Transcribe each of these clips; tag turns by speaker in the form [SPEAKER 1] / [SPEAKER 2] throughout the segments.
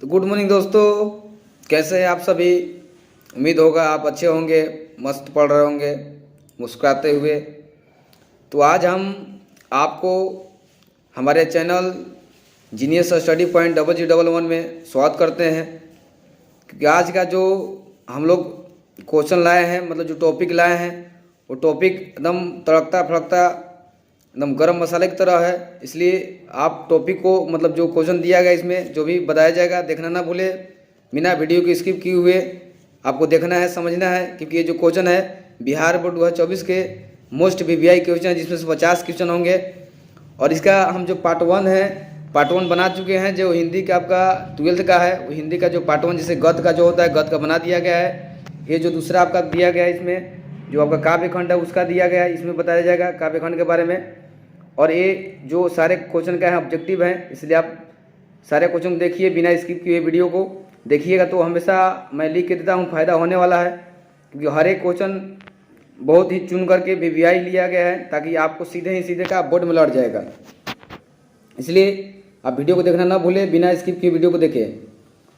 [SPEAKER 1] तो good morning दोस्तों, कैसे हैं आप सभी। उम्मीद होगा आप अच्छे होंगे, मस्त पढ़ रहे होंगे मुस्कुराते हुए। तो आज हम आपको हमारे चैनल जीनियस स्टडी पॉइंट 0011 में स्वागत करते हैं। क्योंकि आज का जो हम लोग क्वेश्चन लाए हैं, मतलब जो टॉपिक लाए हैं, वो टॉपिक एकदम तड़कता फड़कता एकदम गरम मसाले की तरह है। इसलिए आप टॉपिक को, मतलब जो क्वेश्चन दिया गया इसमें जो भी बताया जाएगा, देखना ना भूले। बिना वीडियो को स्किप किए हुए आपको देखना है, समझना है। क्योंकि ये जो क्वेश्चन है बिहार बोर्ड 2024 के मोस्ट वीवीआई क्वेश्चन है, जिसमें से 50 क्वेश्चन होंगे। और इसका हम जो पार्ट 1 है, पार्ट 1 बना चुके हैं। जो हिंदी का आपका 12th का है, वो हिंदी का जो पार्ट 1 जैसे गद्य का जो होता है, गद्य का बना दिया गया है। ये जो दूसरा आपका दिया गया है, इसमें जो आपका काव्य खंड है उसका दिया गया है, इसमें बताया जाएगा काव्य खंड के बारे में। और ये जो सारे क्वेश्चन का है ऑब्जेक्टिव है, इसलिए आप सारे क्वेश्चन देखिए, बिना स्किप किए वीडियो को देखिएगा। तो हमेशा मैं लिख के देता हूँ, फ़ायदा होने वाला है। क्योंकि हर एक क्वेश्चन बहुत ही चुन करके वीवीआई लिया गया है, ताकि आपको सीधे ही सीधे का बोर्ड में लौट जाएगा। इसलिए आप वीडियो को देखना ना भूलें, बिना स्किप किए वीडियो को देखें।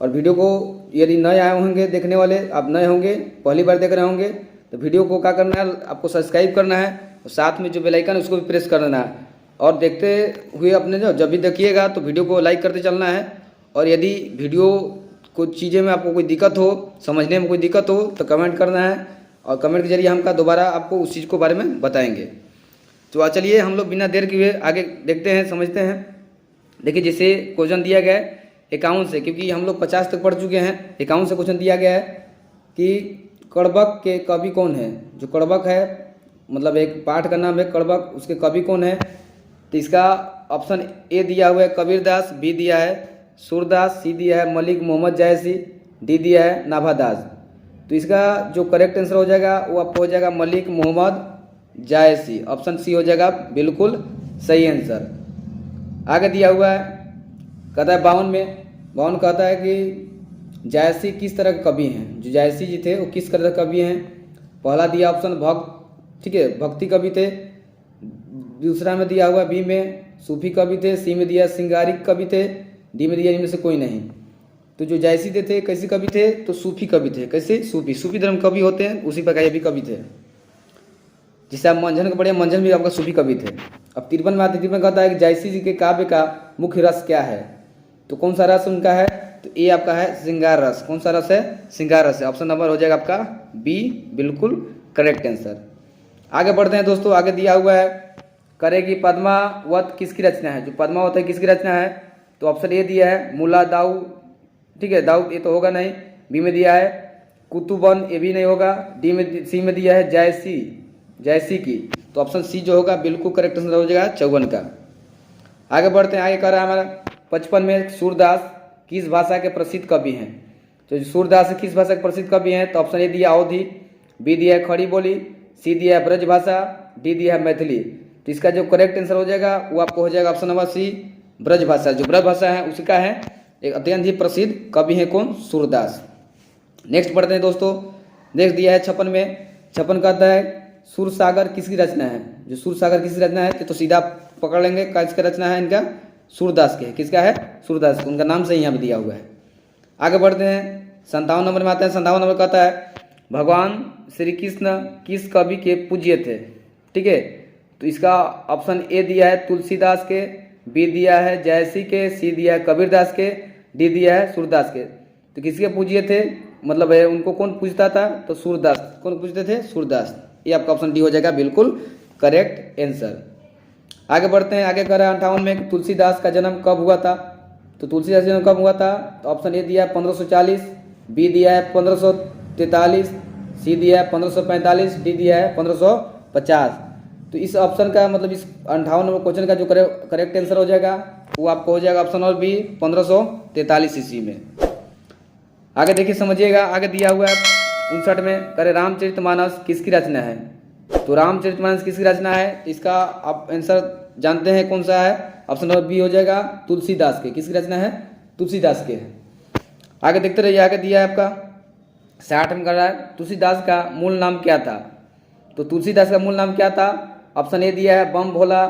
[SPEAKER 1] और वीडियो को यदि नए आए होंगे देखने वाले, आप नए होंगे, पहली बार देख रहे होंगे, तो वीडियो को क्या करना है, आपको सब्सक्राइब करना है और साथ में जो बेल आइकन है उसको भी प्रेस कर देना है। और देखते हुए अपने जब भी देखिएगा तो वीडियो को लाइक करते चलना है। और यदि वीडियो कुछ चीज़ें में आपको कोई दिक्कत हो, समझने में कोई दिक्कत हो, तो कमेंट करना है। और कमेंट के जरिए हम दोबारा आपको उस चीज़ को बारे में बताएंगे। तो चलिए हम लोग बिना देर किए आगे देखते हैं, समझते हैं। देखिए जैसे क्वेश्चन दिया गया है अकाउंट से, क्योंकि हम लोग 50 तक पढ़ चुके हैं। अकाउंट से क्वेश्चन दिया गया है कि कड़बक के कवि कौन है। जो कड़बक है, मतलब एक पाठ का नाम है कड़बक, उसके कवि कौन है। तो इसका ऑप्शन ए दिया हुआ है कबीरदास, बी दिया है सूरदास, सी दिया है मलिक मोहम्मद जायसी, डी दिया है नाभादास। तो इसका जो करेक्ट आंसर हो जाएगा वो आपको हो जाएगा मलिक मोहम्मद जायसी। ऑप्शन सी हो जाएगा बिल्कुल सही आंसर। आगे दिया हुआ है, कहता है 52 कहता है कि जायसी किस तरह के कवि हैं। जो जायसी जी थे वो किस तरह के कवि हैं। पहला दिया ऑप्शन भक्त, ठीक है, भक्ति कवि थे। दूसरा में दिया हुआ बी में सूफी कवि थे, सी में दिया श्रृंगारिक कवि थे, डी में दिया इनमें से कोई नहीं। तो जो जायसी थे कैसे कवि थे, तो सूफी कवि थे। कैसे? सूफी धर्म कवि होते हैं, उसी प्रकार ये भी कवि थे। जिससे आप मंझन को पढ़े, मंझन भी आपका सूफी कवि थे। अब 53 में आते, 53 कहता है कि जायसी जी के काव्य का मुख्य रस क्या है। तो कौन सा रस उनका है, तो ये आपका है श्रृंगार रस। कौन सा रस है? श्रृंगार रस है। ऑप्शन नंबर हो जाएगा आपका बी, बिल्कुल करेक्ट आंसर। आगे बढ़ते हैं दोस्तों। आगे दिया हुआ है, करेगी पद्मावत किसकी रचना है। जो पद्मावत है किसकी रचना है, तो ऑप्शन ए दिया है मुल्ला दाऊद, ठीक है, दाऊद ये तो होगा नहीं। बी में दिया है कुतुबन, ये भी नहीं होगा। डी में, सी में दिया है जायसी की। तो ऑप्शन सी जो होगा बिल्कुल करेक्ट आंसर हो जाएगा 54 का। आगे बढ़ते हैं। आगे कर रहा है हमारा 55 में सूरदास किस भाषा के प्रसिद्ध कवि हैं। तो सूरदास किस भाषा के प्रसिद्ध कवि हैं, तो ऑप्शन ए दिया अवधी, बी दिया है खड़ी बोली, सी दिया है ब्रज भाषा, डी दिया है मैथिली। तो इसका जो करेक्ट आंसर हो जाएगा वो आपको हो जाएगा ऑप्शन नंबर सी, ब्रज भाषा। जो ब्रज भाषा है उसका है एक अत्यंत ही प्रसिद्ध कवि है कौन, सूरदास। नेक्स्ट पढ़ते हैं दोस्तों। नेक्स्ट दिया है 56 में, 56 कहता है सूरसागर किसकी रचना है। जो सूरसागर किसकी रचना है, तो सीधा पकड़ लेंगे किसका रचना है, इनका सूरदास के। किसका है? सूरदास। उनका नाम से यहाँ पे दिया हुआ है। आगे बढ़ते हैं 57 नंबर में आते हैं। 57 नंबर कहता है भगवान श्री कृष्ण किस कवि के पूज्य थे, ठीक है। तो इसका ऑप्शन ए दिया है तुलसीदास के, बी दिया है जायसी के, सी दिया है कबीरदास के, डी दिया है सूरदास के। तो किसके पूज्य थे, मतलब है उनको कौन पूजता था, तो सूरदास। कौन पूजते थे? सूरदास। ये आपका ऑप्शन डी हो जाएगा बिल्कुल करेक्ट आंसर। आगे बढ़ते हैं। आगे कर रहा है 58 में तुलसीदास का जन्म कब हुआ था। तो तुलसीदास जन्म कब हुआ था, तो ऑप्शन ए दिया है 1540, बी दिया है 1543, सी दिया है 1545, डी दिया है 1550। तो इस ऑप्शन का, मतलब इस 58 नंबर क्वेश्चन का जो करेक्ट आंसर हो जाएगा वो आपको हो जाएगा ऑप्शन और बी 1543 ईस्वी में। आगे देखिए, समझिएगा। आगे दिया हुआ है 59 में, करे रामचरितमानस किसकी रचना है। तो रामचरितमानस किसकी रचना है, इसका आप आंसर जानते हैं कौन सा है। ऑप्शन नंबर बी हो जाएगा तुलसीदास के। किसकी रचना है? तुलसीदास के। आगे देखते रहिए। आगे दिया है आपका 60 में कर रहा है तुलसीदास का मूल नाम क्या था। तो तुलसीदास का मूल नाम क्या था, ऑप्शन ए दिया है बम भोला,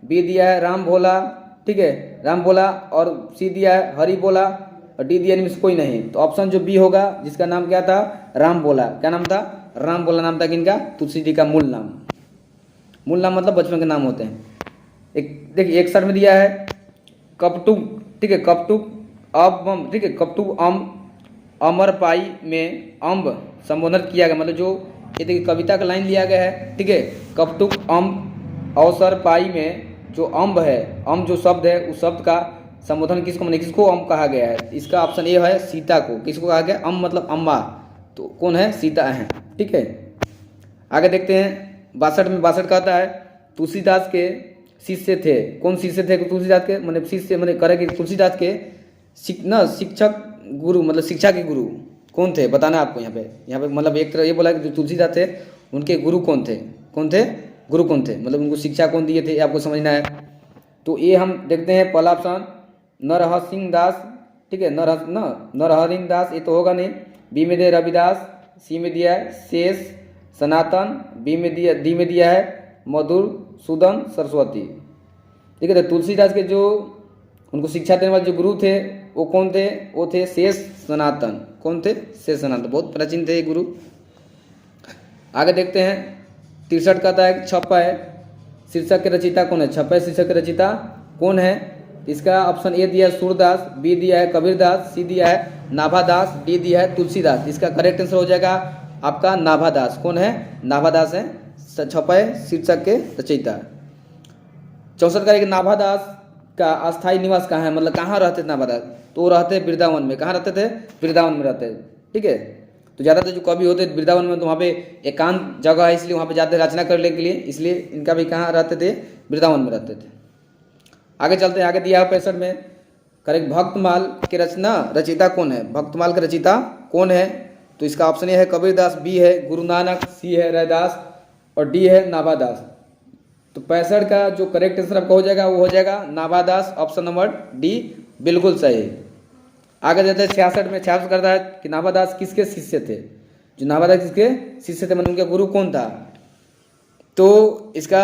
[SPEAKER 1] बी दिया है राम भोला, ठीक है, राम भोला, और सी दिया है हरि बोला, और डी दिया इनमें से कोई नहीं, तो ऑप्शन जो बी होगा, जिसका नाम क्या था, राम बोला। क्या नाम था, राम बोला नाम था किनका, तुलसी जी का मूल नाम। मूल नाम मतलब बचपन के नाम होते हैं। एक देखिए एक शर्त में दिया है कपटुक, ठीक है, कपटुक अब, ठीक है, कपटुक अमर पाई में अम्ब संबोधित किया गया, मतलब जो ये देखिए कविता का लाइन लिया गया है, ठीक है। कपटुक अवसर पाई में जो अम्ब है, अम्ब जो शब्द है, उस शब्द का संबोधन किसको, मतलब किसको अम्ब कहा गया है। इसका ऑप्शन ए है सीता को। किसको कहा गया, अम्ब मतलब अम्बा, तो कौन है, सीता है, ठीक है। आगे देखते हैं 62 में। 62 कहता है तुलसीदास के शिष्य थे। कौन शिष्य थे तुलसीदास के, मतलब शिष्य मैंने करे कि तुलसीदास के शिक्षक गुरु, मतलब शिक्षा के गुरु कौन थे, बताना आपको यहाँ पे मतलब एक तरह ये बोला कि जो तुलसीदास थे उनके गुरु कौन थे, गुरु कौन थे, मतलब उनको शिक्षा कौन दिए थे, आपको समझना है। तो ये हम देखते हैं पहला ऑप्शन नरहर दास, ठीक है, नरहरिंग दास, ये तो होगा नहीं। बी में दिया रविदास, सी में दिया है शेष सनातन, डी में दिया है मधुसूदन सरस्वती, ठीक है। तो तुलसीदास के जो उनको शिक्षा देने वाले जो गुरु थे वो कौन थे, वो थे शेष सनातन। कौन थे, शेष सनातन, बहुत प्राचीन थे ये गुरु। आगे देखते हैं 63 कहता है छप्पा है शीर्षक के रचयिता कौन है, छप्पा शीर्षक के रचयिता कौन है। इसका ऑप्शन ए दिया है सूरदास, बी दिया है कबीरदास, सी दिया है नाभादास, डी दिया है तुलसीदास। इसका करेक्ट आंसर हो जाएगा आपका नाभादास। कौन है, नाभादास है छप्पा शीर्षक के रचयिता। 64 का नाभादास का अस्थायी निवास कहाँ है, मतलब कहाँ रहते थे नाभादास, तो रहते वृंदावन में। कहाँ रहते थे, वृंदावन में रहते, ठीक है। तो ज़्यादातर जो कवि होते वृंदावन में, तो वहाँ पे एकांत जगह है, इसलिए वहाँ पे जाते रचना करने के लिए, इसलिए इनका भी कहाँ रहते थे, वृंदावन में रहते थे। आगे चलते हैं, आगे दिया है 65 में करेक्ट भक्तमाल के रचयिता कौन है, भक्तमाल के रचयिता कौन है। तो इसका ऑप्शन ए है कबीरदास, बी है गुरु नानक, सी है रैदास और डी है नाभादास। तो 65 का जो करेक्ट आंसर आपका हो जाएगा वो हो जाएगा नाभादास, ऑप्शन नंबर डी बिल्कुल सही। आगे जाते हैं 66 में। 66 करता है कि नाभादास किसके शिष्य थे, जो नाभादास किसके शिष्य थे, मतलब उनके गुरु कौन था। तो इसका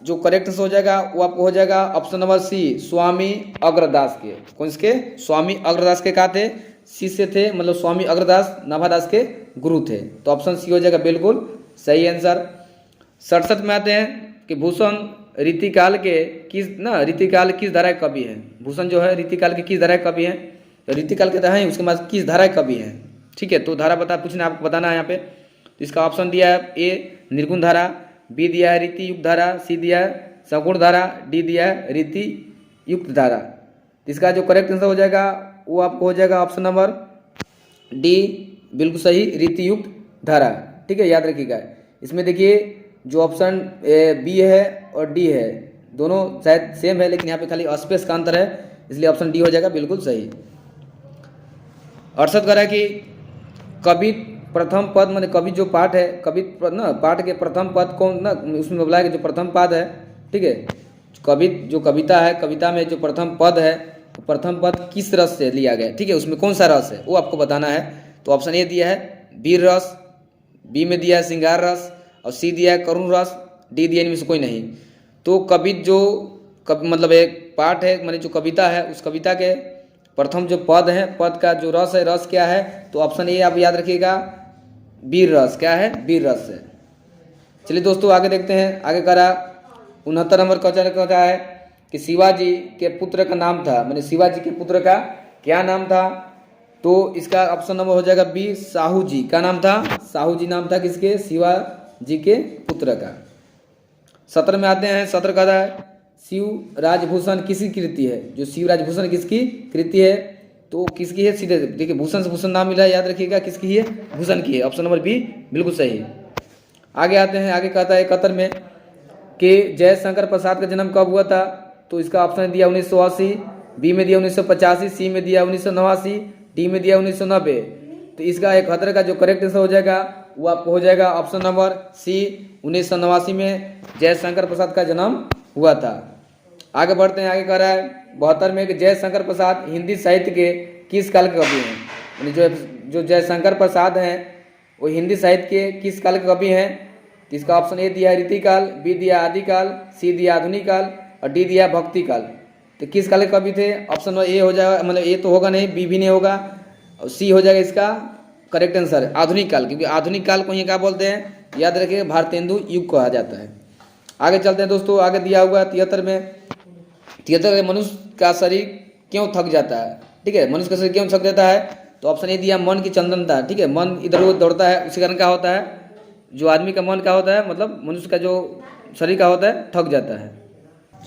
[SPEAKER 1] जो करेक्ट आंसर हो जाएगा वो आपको हो जाएगा ऑप्शन नंबर सी स्वामी अग्रदास के। कौन इसके, स्वामी अग्रदास के क्या थे, शिष्य थे, मतलब स्वामी अग्रदास नाभादास के गुरु थे। तो ऑप्शन सी हो जाएगा बिल्कुल सही आंसर। 67 में आते हैं कि भूषण रीतिकाल के रीतिकाल किस धारा के कवि है। भूषण जो है रीतिकाल के किस धारा के कवि हैं, तो रीतिकाल के धारा है, उसके बाद किस धारा के कवि हैं, ठीक है। तो धारा पूछना आपको बताना है यहाँ पे। तो इसका ऑप्शन दिया है ए निर्गुण धारा, बी दिया है रीति युक्त धारा, सी दिया है सगुण धारा, डी दिया है रीति युक्त धारा। इसका जो करेक्ट आंसर हो जाएगा वो आपको हो जाएगा ऑप्शन नंबर डी बिल्कुल सही, रीति युक्त धारा, ठीक है, याद रखिएगा। इसमें देखिए जो ऑप्शन बी है और डी है दोनों शायद सेम है, लेकिन यहाँ पे खाली स्पेस का अंतर है, इसलिए ऑप्शन डी हो जाएगा बिल्कुल सही। 68 कह रहा है कि कवि प्रथम पद, मैंने कवि जो पाठ है, कवि पाठ के प्रथम पद कौन उसमें बोला है कि जो प्रथम पद है, ठीक है, कवि जो कविता है, कविता में जो प्रथम पद है, तो प्रथम पद किस रस से लिया गया, ठीक है, उसमें कौन सा रस है वो आपको बताना है। तो ऑप्शन ए दिया है वीर रस, बी में दिया है श्रृंगार रस और सी दिया है करुण रस, डी दिया इनमें से कोई नहीं। तो कवि जो मतलब एक पाठ है, माने जो कविता है, उस कविता के प्रथम जो पद है, पद का जो रस है, रस क्या है, तो ऑप्शन ए आप याद रखिएगा वीर रस। क्या है, वीर रस है। चलिए दोस्तों आगे देखते हैं। आगे करा 69 नंबर क्वेश्चन कहता है कि शिवाजी के पुत्र का नाम था, मैंने शिवाजी के पुत्र का क्या नाम था। तो इसका ऑप्शन नंबर हो जाएगा बी साहू जी। का नाम था, साहू जी नाम था किसके, शिवाजी के पुत्र का। 17 में आते हैं। 17 कहता है शिव राजभूषण किसकी कृति है, जो शिव राजभूषण किसकी कृति है, तो किसकी है, सीधे देखिए भूषण से भूषण नाम मिला है, याद रखिएगा किसकी है, भूषण की है, ऑप्शन नंबर बी बिल्कुल सही। आगे आते हैं। आगे कहता है 71 में कि जयशंकर प्रसाद का जन्म कब हुआ था। तो इसका ऑप्शन दिया 1980, बी में दिया 1985, सी में दिया 1989, डी में दिया 1990। तो इसका 71 का जो करेक्ट आंसर हो जाएगा वो आपको हो जाएगा ऑप्शन नंबर सी 1989 में जयशंकर प्रसाद का जन्म हुआ था। आगे बढ़ते हैं। आगे कह रहा है 72 में कि जयशंकर प्रसाद हिंदी साहित्य के किस काल के कवि हैं, यानी जो जयशंकर प्रसाद हैं वो हिंदी साहित्य के किस काल के कवि हैं। तो इसका ऑप्शन ए दिया रीतिकाल, बी दिया आदिकाल, सी दिया आधुनिक काल और डी दिया भक्ति काल। तो किस काल के कवि थे? ऑप्शन नंबर ए हो जाएगा, मतलब ए तो होगा नहीं, बी भी नहीं होगा, और सी हो जाएगा इसका करेक्ट आंसर आधुनिक काल, क्योंकि आधुनिक काल को ये क्या बोलते हैं, याद रखिए भारतेंदु युग कहा जाता है। आगे चलते हैं दोस्तों, आगे दिया हुआ 73 में, 73 में मनुष्य का शरीर क्यों थक जाता है? ठीक है, मनुष्य का शरीर क्यों थक जाता है? तो ऑप्शन ए दिया मन की चंदनता। ठीक है, मन इधर उधर दौड़ता है, उसी कारण क्या होता है, जो आदमी का मन क्या होता है, मतलब मनुष्य का जो शरीर का होता है, थक जाता है।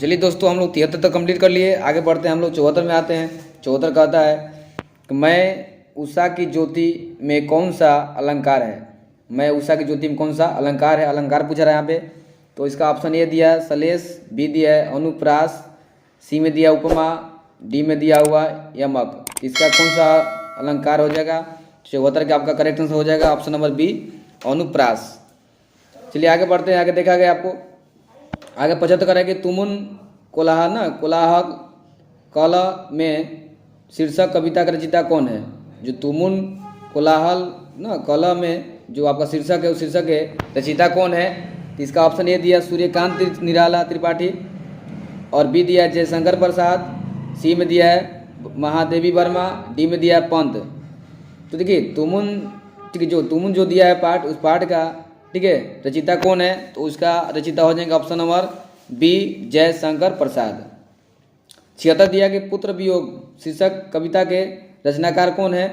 [SPEAKER 1] चलिए दोस्तों, हम लोग 73 तक कंप्लीट कर लिए, आगे बढ़ते हैं हम लोग 74 में आते हैं। 74 कहता है कि मैं उषा की ज्योति में कौन सा अलंकार है? मैं उषा की ज्योति में कौन सा अलंकार है? अलंकार पूछा रहा है यहाँ पे, तो इसका ऑप्शन ए दिया है सलेश, बी दिया है अनुप्रास, सी में दिया उपमा, डी में दिया हुआ यमक। इसका कौन सा अलंकार हो जाएगा? 74 का आपका करेक्ट आंसर हो जाएगा ऑप्शन नंबर बी अनुप्रास। चलिए आगे बढ़ते हैं, आगे देखा गया आपको, आगे 75 करें कि तुमुन कोलाहल ना कोलाहल कल में शीर्षक कविता का रचयिता कौन है? जो तुमुन कोलाहल ना कल में जो आपका शीर्षक है, उस शीर्षक के रचयिता कौन है? तो इसका ऑप्शन ए दिया सूर्यकांत निराला त्रिपाठी, और बी दिया जयशंकर प्रसाद, सी में दिया है महादेवी वर्मा, डी में दिया है पंत। तो देखिए तुमुन, ठीक है, जो तुमुन जो दिया है पाठ, उस पाठ का ठीक है रचयिता कौन है? तो उसका रचयिता हो जाएगा option number B Jaishankar Prasad. 76 दिया कि पुत्र वियोग शीर्षक कविता के रचनाकार कौन है?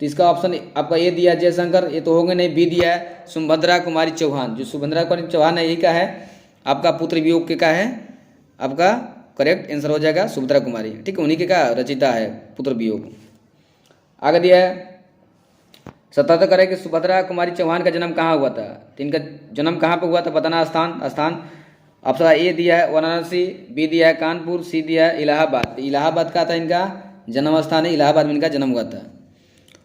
[SPEAKER 1] तो इसका ऑप्शन आपका ए दिया जयशंकर, ये तो होंगे नहीं, बी दिया है सुभद्रा कुमारी चौहान। जो सुभद्रा कुमारी चौहान है, यही का है आपका पुत्र वियोग के का है, आपका करेक्ट आंसर हो जाएगा सुभद्रा कुमारी। ठीक है, उन्हीं के का रचयिता है पुत्र वियोग। आगे दिया है 77 करें कि सुभद्रा कुमारी चौहान का जन्म कहाँ हुआ था? तो इनका जन्म कहाँ पे हुआ था बताना, स्थान ऑप्शन ए दिया है वाराणसी, बी दिया है कानपुर, सी दिया है इलाहाबाद। तो इलाहाबाद का था इनका जन्म स्थान है, इलाहाबाद में इनका जन्म हुआ था।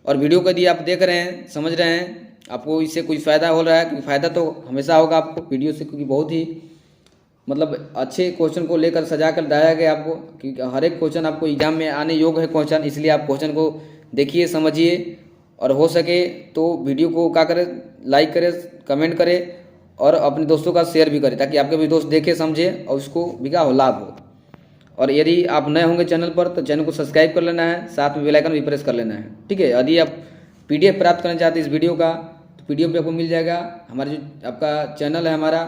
[SPEAKER 1] और वीडियो को यदि आप देख रहे हैं, समझ रहे हैं, आपको इससे कोई फ़ायदा हो रहा है, क्योंकि फ़ायदा तो हमेशा होगा आपको वीडियो से, क्योंकि बहुत ही मतलब अच्छे क्वेश्चन को लेकर सजा कर लाया गया आपको, क्योंकि हर एक क्वेश्चन आपको एग्जाम में आने योग्य है क्वेश्चन, इसलिए आप क्वेश्चन को देखिए, समझिए, और हो सके तो वीडियो को क्या करें, लाइक करें, कमेंट करें, और अपने दोस्तों का शेयर भी करें, ताकि आपके भी दोस्त देखें, समझें, और उसको भी क्या हो लाभ हो। और यदि आप नए होंगे चैनल पर, तो चैनल को सब्सक्राइब कर लेना है, साथ में बेल आइकन भी प्रेस कर लेना है। ठीक है, यदि आप PDF प्राप्त करना चाहते हैं इस वीडियो का, तो PDF भी आपको मिल जाएगा। हमारे जो आपका चैनल है हमारा,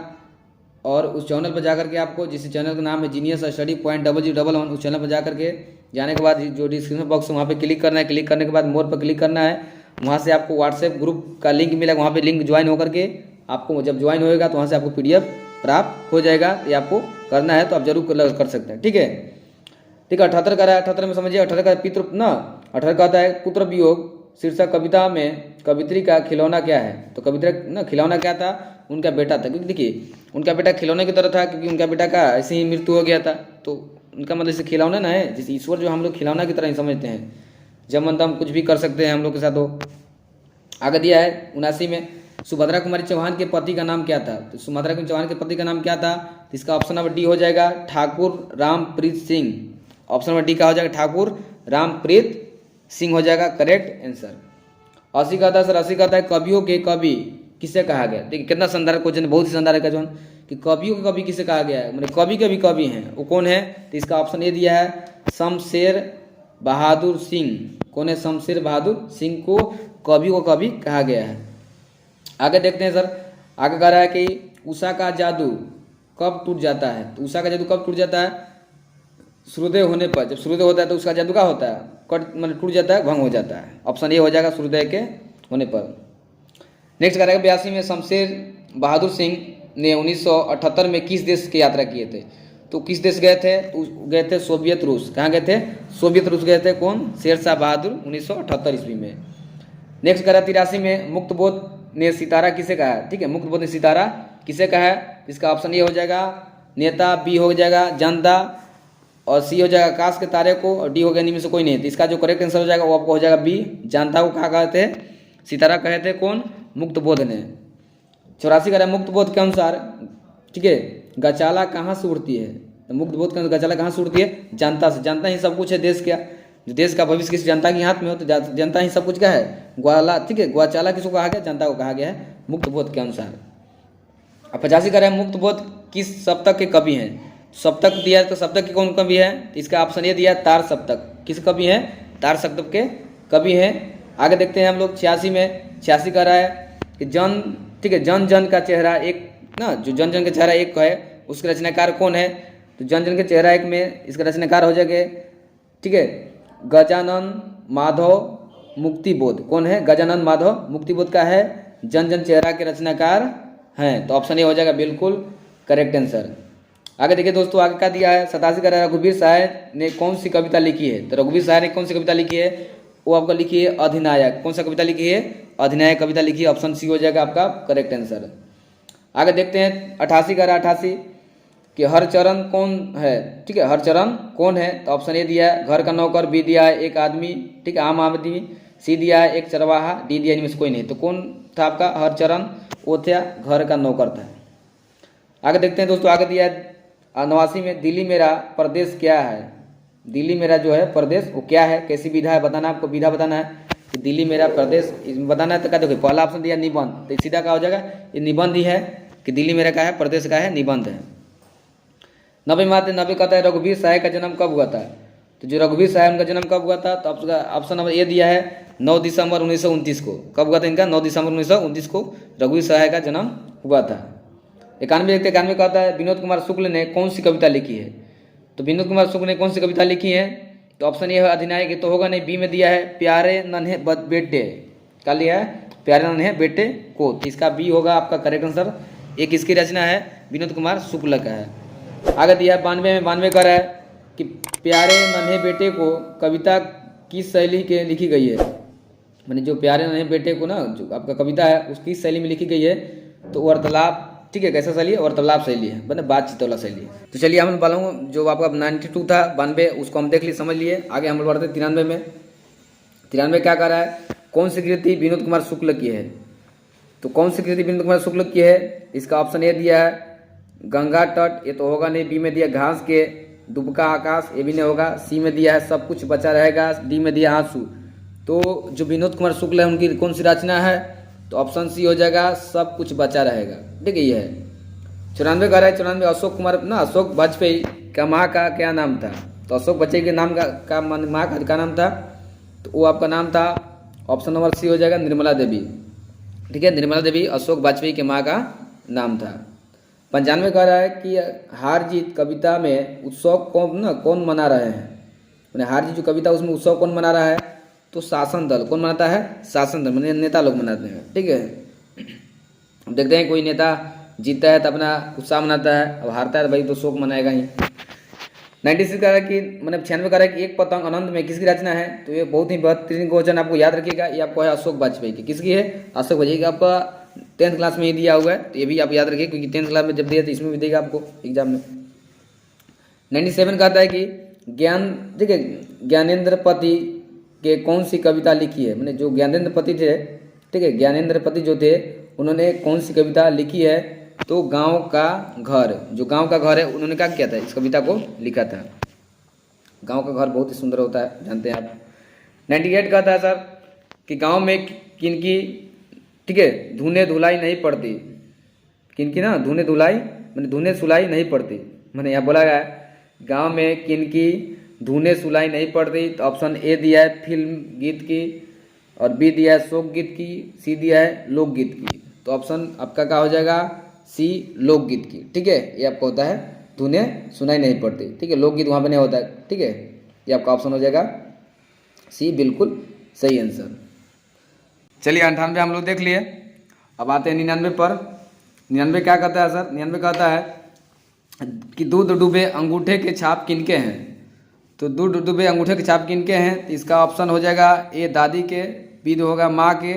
[SPEAKER 1] और उस चैनल पर जाकर के आपको, जिस चैनल का नाम है जीनियस स्टडी पॉइंट 0011, उस चैनल पर जाकर के जाने के बाद जो डिस्क्रिप्शन बॉक्स है वहाँ पे क्लिक करना है, क्लिक करने के बाद मोर पर क्लिक करना है, वहाँ से आपको व्हाट्सएप ग्रुप का लिंक मिलेगा, वहाँ पे लिंक ज्वाइन होकर के आपको जब ज्वाइन होएगा तो वहाँ से आपको PDF प्राप्त हो जाएगा। ये आपको करना है तो आप जरूर कर सकते हैं। ठीक है, ठीक है। 78 का रहा है, 78 में समझिए, 78 का पितृ ना 78 कहता है पुत्र वियोग शीर्षक कविता में कवित्री का खिलौना क्या है? तो कवित्री ना खिलौना क्या था? उनका बेटा था, क्योंकि देखिए उनका बेटा खिलौने की तरह था, क्योंकि उनका बेटा का ऐसे ही मृत्यु हो गया था। तो उनका मतलब इसे खिलौना ना है, जिस ईश्वर जो हम लोग खिलौना की तरह ही समझते हैं, जब मन तब कुछ भी कर सकते हैं हम लोग के साथ। हो आगे दिया है 79 में सुभद्रा कुमारी चौहान के पति का नाम क्या था? तो सुभद्रा कुमारी चौहान के पति का नाम क्या था? तो इसका ऑप्शन नंबर डी हो जाएगा Thakur Rampreet Singh. Option number D का हो जाएगा ठाकुर रामप्रीत सिंह हो जाएगा करेक्ट आंसर। 80 का था सर, 80 का था कवियों के कवि किसे कहा गया? देखिए कितना शानदार क्वेश्चन, बहुत ही शानदार है क्वेश्चन कि कवियों के कवि किसे कहा गया है, मतलब कवि के भी कवि हैं, वो कौन है? तो इसका ऑप्शन ए दिया है शमशेर बहादुर सिंह। कौन है? शमशेर बहादुर सिंह को कवि को कवि कहा गया है। आगे देखते हैं सर, आगे कह रहा है कि उषा का जादू कब टूट जाता है? तो उषा का जादू कब टूट जाता है? सूर्योदय होने पर। जब सूर्योदय होता है तो उसका जादू क्या होता है? कट मतलब टूट जाता है, भंग हो जाता है। ऑप्शन ए हो जाएगा सूर्योदय के होने पर। नेक्स्ट कह रहा है 82 में शमशेर बहादुर सिंह ने 1978 में किस देश की यात्रा किए थे? तो किस देश गए थे? तो गए थे सोवियत रूस। कहाँ गए थे? सोवियत रूस गए थे। कौन? शेरशाह बहादुर 1978 ईस्वी में। नेक्स्ट कह रहा है 83 में मुक्तबोध ने सितारा किसे कहा है? ठीक है, मुक्तबोध ने सितारा किसे कहा है? इसका ऑप्शन ए हो जाएगा नेता, बी हो जाएगा जनता, और सी हो जाएगा आकाश के तारे को, और डी हो गया इनमें से कोई नहीं। तो इसका जो करेक्ट आंसर हो जाएगा वो आपको हो जाएगा बी जनता को कहा कहते थे, सितारा कहे थे कौन? मुक्तबोध ने। 84 का मुक्तबोध के अनुसार, ठीक है, गचाला कहाँ से उड़ती है? तो मुक्तबोध के अनुसार गचाला कहाँ से उड़ती है? जनता से। जनता ही सब कुछ है देश का, जो देश का भविष्य किसी जनता के हाथ में हो, तो जनता ही सब कुछ का है। ग्वाला, ठीक है, ग्वाचाला किसको कहा गया? जनता को कहा गया है मुक्तबोध के अनुसार। अब 85 का मुक्तबोध किस सप्तक के कवि हैं? सप्तक दिया है, तो सप्तक की कौन कवि है? तो इसका ऑप्शन ए दिया है, तार सप्तक। किस कवि है? तार सप्तक के कवि हैं। आगे देखते हैं हम लोग 86 में। 86 कह रहा है कि जन, ठीक है, जन जन का चेहरा एक ना, जो जन जन का चेहरा एक है उसके रचनाकार कौन है? तो जन जन के चेहरा एक में इसका रचनाकार हो जाएगा, ठीक है, गजानन माधव मुक्तिबोध। कौन है? गजानन माधव मुक्तिबोध का है जन जन चेहरा के रचनाकार हैं। तो ऑप्शन ए हो जाएगा बिल्कुल करेक्ट आंसर। आगे देखिए दोस्तों, आगे क्या दिया है? 87 का रघुवीर साहब ने कौन सी कविता लिखी है? तो रघुवीर साहब ने कौन सी कविता लिखी है? वो आपका लिखी है अधिनायक। कौन सा कविता लिखी है? अधिनायक कविता लिखी है। ऑप्शन सी हो जाएगा आपका करेक्ट आंसर। आगे देखते हैं 88 का 88 कि हरचरण कौन है? ठीक है, हरचरण कौन है? तो ऑप्शन ए दिया है घर का नौकर, बी दिया है एक आदमी, ठीक है, आम आदमी, सी दिया है एक चरवाहा, डी दिया इनमें से कोई नहीं। तो कौन था आपका हरचरण? वो था घर का नौकर था। आगे देखते हैं दोस्तों, आगे दिया है 89 में दिल्ली मेरा प्रदेश क्या है? दिल्ली मेरा जो है प्रदेश वो क्या है? कैसी विधा है बताना, आपको विधा बताना है कि दिल्ली मेरा प्रदेश बताना है। तो क्या देखिए, पहला ऑप्शन दिया निबंध, तो सीधा क्या हो जाएगा? ये निबंध ही है कि दिल्ली मेरा क्या है? प्रदेश का है, निबंध है। 90 मात्र 90 कहता है रघुवीर साहब का जन्म कब हुआ था? तो जो रघुवीर साहब का जन्म कब हुआ था? तो ऑप्शन नंबर ए दिया है 9 दिसंबर 1929 को। कब हुआ था इनका? 9 दिसंबर 1929 को रघुवीर साहब का जन्म हुआ था। 91 कहता है विनोद कुमार शुक्ल ने कौन सी कविता लिखी है? तो विनोद कुमार शुक्ल ने कौन सी कविता लिखी है? तो ऑप्शन ए है अधिनायक, ये तो होगा नहीं। बी में दिया है प्यारे नन्हे बेटे, क्या लिया है? प्यारे नन्हे बेटे को। तो इसका बी होगा आपका करेक्ट आंसर। एक इसकी रचना है विनोद कुमार शुक्ल का है। आगे दिया है 92 कह रहा है कि प्यारे नन्हे बेटे को कविता किस शैली के लिखी गई है? मैंने जो प्यारे नन्हे बेटे को ना, जो आपका कविता है उसकी शैली में लिखी गई है। तो वार्तालाप, ठीक है, कैसा शैली है? वार्तालाप शैली है, मतलब बातचीत वाला शैली है। तो चलिए हम वाला हूँ जो आपका 92 था 92 उसको हम देख लिए, समझ लिए। आगे हम बढ़ते 93 में। 93 क्या कह रहा है? कौन सी कृति विनोद कुमार शुक्ल की है? तो कौन सी कृति विनोद कुमार शुक्ल की है? इसका ऑप्शन ए दिया है गंगा तट, ये तो होगा नहीं। बी में दिया घास के दुबका आकाश, ये भी नहीं होगा। सी में दिया है सब कुछ बचा रहेगा, डी में दिया आंसू। तो जो विनोद कुमार शुक्ल है उनकी कौन सी रचना है? तो ऑप्शन सी हो जाएगा सब कुछ बचा रहेगा, ठीक है, ये है। 94 कह रहा है 94 अशोक कुमार ना, अशोक वाजपेयी का माँ का क्या नाम था? तो अशोक वाजपेयी के नाम का माँ का क्या नाम था? तो वो आपका नाम था, ऑप्शन नंबर सी हो जाएगा निर्मला देवी, ठीक है, निर्मला देवी अशोक वाजपेयी के माँ का नाम था। 95 कह रहा है कि हार जीत कविता में उत्सव कौन मना रहे हैं? मैंने हार जीत जो कविता उसमें उत्सव कौन मना रहा है? तो शासन दल। कौन मनाता है? शासन दल, मैंने नेता लोग मनाते हैं, ठीक है। अब देखते हैं कोई नेता जीतता है तो अपना उत्साह मनाता है, अब हारता है तो भाई तो शोक मनाएगा ही। 96 कह रहा है कि मतलब 96 कह रहा है कि एक पतंग आनंद में किसकी रचना है? तो ये बहुत ही बेहतरीन क्वेश्चन, आपको याद रखिएगा। ये आपको है अशोक वाजपेयी की। किसकी है? अशोक वाजपेयी की। आपका 10th क्लास में ही दिया हुआ है, तो ये भी आप याद रखिए क्योंकि 10th क्लास में जब दिया तो इसमें भी देगा आपको एग्जाम में। 97 कहता है कि ज्ञान, ठीक है, ज्ञानेंद्र पति के कौन सी कविता लिखी है? मैंने जो ज्ञानेंद्र पति थे, ठीक है, ज्ञानेंद्र पति जो थे उन्होंने कौन सी कविता लिखी है? तो गांव का घर, जो गांव का घर है उन्होंने क्या किया था? इस कविता को लिखा था। गांव का घर बहुत ही सुंदर होता है, जानते हैं आप। 98 कहता है सर कि गांव में किनकी, ठीक है, धुने धुलाई नहीं पड़ती। किनकी ना धुने धुलाई, मैंने धुने सुलाई नहीं पड़ती। मैंने यहाँ बोला गया गांव में किनकी धुने सुलाई नहीं पड़ती। तो ऑप्शन ए दिया है फिल्म गीत की, और बी दिया है शोक गीत की, सी दिया है लोकगीत की। तो ऑप्शन आपका क्या हो जाएगा? सी लोकगीत की, ठीक है। ये आपका होता है धुने सुनाई नहीं पड़ती, ठीक है, लोकगीत वहाँ पे नहीं होता है, ठीक है। ये आपका ऑप्शन हो जाएगा सी, बिल्कुल सही आंसर। चलिए 98 हम लोग देख लिए। अब आते हैं 99 पर। 99 क्या कहता है सर? 99 कहता है कि दूध डूबे अंगूठे के छाप किनके हैं? तो दूध डूबे अंगूठे के छाप किनके हैं? तो इसका ऑप्शन हो जाएगा ए दादी के, बी होगा माँ के,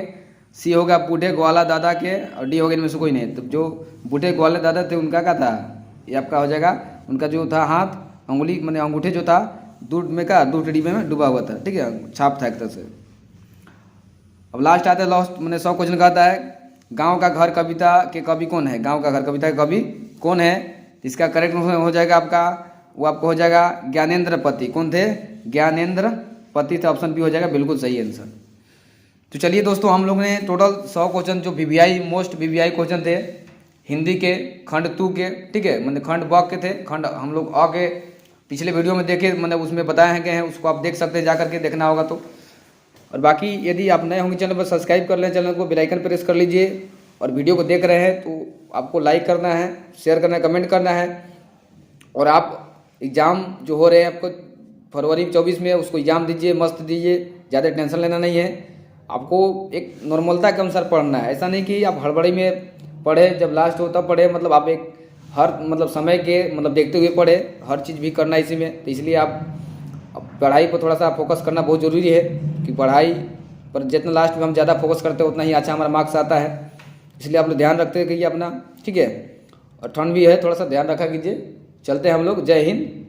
[SPEAKER 1] सी होगा बूढ़े ग्वाला दादा के, और डी होगा इनमें से कोई नहीं। तो जो बूढ़े ग्वाला दादा थे उनका क्या था? ये आपका हो जाएगा उनका जो था हाथ, अंगुली, मैंने अंगूठे जो था दूध में का, दूध डिब्बे में डूबा हुआ था, ठीक है, छाप था एक तरह से। अब लास्ट आता है, लास्ट मैंने 100 क्वेश्चन कहता है गांव का घर कविता के कवि कौन है? गांव का घर कविता के कवि कौन है? इसका करेक्ट हो जाएगा आपका, वो आपको हो जाएगा ज्ञानेंद्र पति। कौन थे? ज्ञानेंद्र पति थे, ऑप्शन बी हो जाएगा बिल्कुल सही आंसर। तो चलिए दोस्तों, हम लोग ने टोटल 100 क्वेश्चन जो वीवीआई मोस्ट वीवीआई क्वेश्चन थे हिंदी के खंड 2 के, ठीक है, मतलब खंड ब के थे, खंड हम लोग अ के पिछले वीडियो में देखे, मतलब उसमें बताए हैं, उसको आप देख सकते हैं, जा करके देखना होगा तो। और बाकी यदि आप नए होंगे चैनल पर, सब्सक्राइब कर लें चैनल को, बेल आइकन प्रेस कर लीजिए। और वीडियो को देख रहे हैं तो आपको लाइक करना है, शेयर करना है, कमेंट करना है। और आप एग्ज़ाम जो हो रहे हैं आपको फरवरी 24 में, उसको एग्ज़ाम दीजिए, मस्त दीजिए, ज़्यादा टेंशन लेना नहीं है। आपको एक नॉर्मलता के अनुसार पढ़ना है, ऐसा नहीं कि आप हड़बड़ी में पढ़े, जब लास्ट हो तब पढ़े, मतलब आप एक हर मतलब समय के मतलब देखते हुए पढ़े, हर चीज़ भी करना इसी में। तो इसलिए आप पढ़ाई पर थोड़ा सा फोकस करना बहुत ज़रूरी है, कि पढ़ाई पर जितना लास्ट में हम ज़्यादा फोकस करते हैं उतना ही अच्छा हमारा मार्क्स आता है। इसलिए आप लोग ध्यान रखते रहिए अपना, ठीक है। और ठंड भी है, थोड़ा सा ध्यान रखा कीजिए। चलते हैं हम लोग, जय हिंद।